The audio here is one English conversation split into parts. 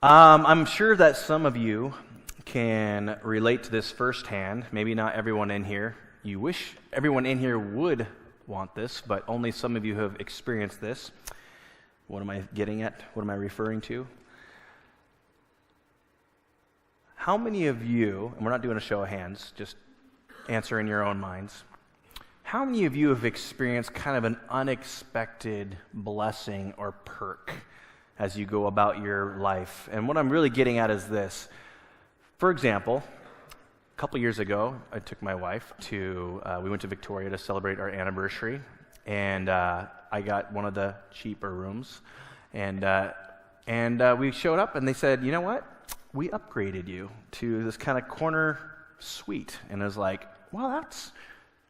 I'm sure that some of you can relate to this firsthand. Maybe not everyone in here. You wish everyone in here would want this, but only some of you have experienced this. What am I getting at? What am I referring to? How many of you, and we're not doing a show of hands, just answer in your own minds. How many of you have experienced kind of an unexpected blessing or perk as you go about your life? And what I'm really getting at is this. For example, a couple years ago, I took my wife we went to Victoria to celebrate our anniversary, and I got one of the cheaper rooms, and we showed up, and they said, you know what? We upgraded you to this kind of corner suite. And I was like, well, that's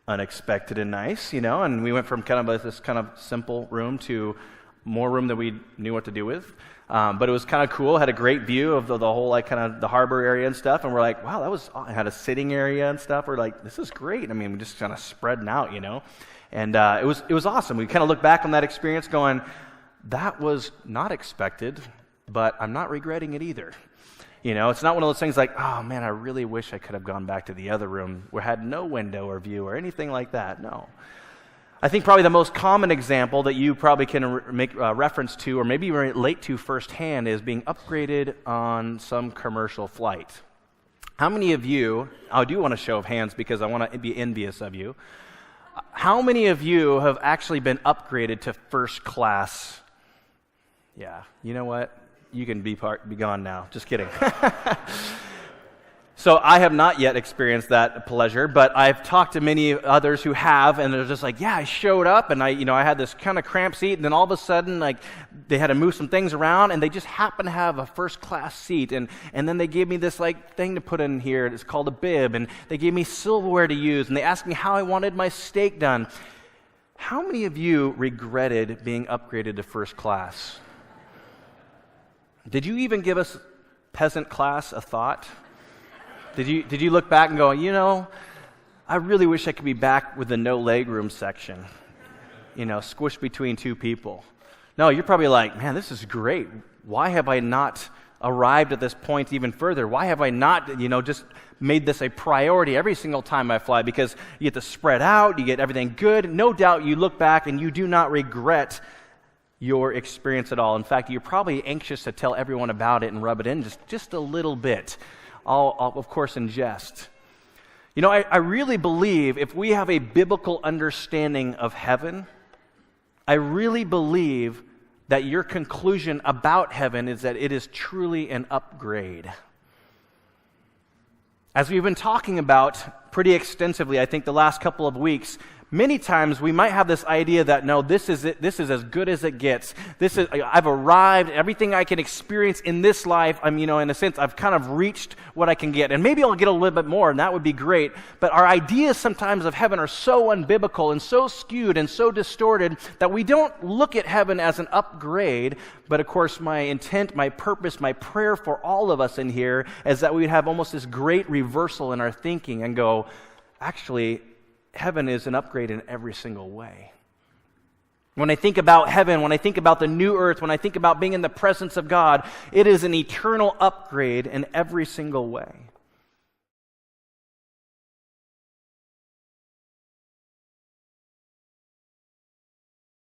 unexpected and nice, and we went from kind of this kind of simple room to more room that we knew what to do with. But it was kind of cool. It had a great view of the whole, kind of the harbor area and stuff. And we're like, wow, it had a sitting area and stuff. We're like, this is great. I mean, we're just kind of spreading out, And it was awesome. We kind of look back on that experience going, that was not expected, but I'm not regretting it either. It's not one of those things like, oh man, I really wish I could have gone back to the other room where I had no window or view or anything like that. No. I think probably the most common example that you probably can make reference to or maybe relate to firsthand is being upgraded on some commercial flight. How many of you, I do want a show of hands because I want to be envious of you. How many of you have actually been upgraded to first class? Yeah, you know what? You can be gone now. Just kidding. So I have not yet experienced that pleasure, but I've talked to many others who have, and they're just like, yeah, I showed up, and I had this kind of cramped seat, and then all of a sudden, they had to move some things around, and they just happened to have a first-class seat, and then they gave me this, thing to put in here. It's called a bib, and they gave me silverware to use, and they asked me how I wanted my steak done. How many of you regretted being upgraded to first class? Did you even give us peasant class a thought? Did you look back and go, I really wish I could be back with the no legroom section, squished between two people? No, you're probably like, man, this is great. Why have I not arrived at this point even further? Why have I not, just made this a priority every single time I fly? Because you get to spread out, you get everything good. No doubt you look back and you do not regret your experience at all. In fact, you're probably anxious to tell everyone about it and rub it in just a little bit, all of course in jest. I really believe if we have a biblical understanding of heaven, I really believe that your conclusion about heaven is that it is truly an upgrade. As we've been talking about pretty extensively, I think the last couple of weeks, many times we might have this idea that, no, this is it. This is as good as it gets. I've arrived. Everything I can experience in this life, in a sense, I've kind of reached what I can get. And maybe I'll get a little bit more, and that would be great. But our ideas sometimes of heaven are so unbiblical and so skewed and so distorted that we don't look at heaven as an upgrade. But of course, my intent, my purpose, my prayer for all of us in here is that we would have almost this great reversal in our thinking and go, actually, heaven is an upgrade in every single way. When I think about heaven, when I think about the new earth, when I think about being in the presence of God, it is an eternal upgrade in every single way.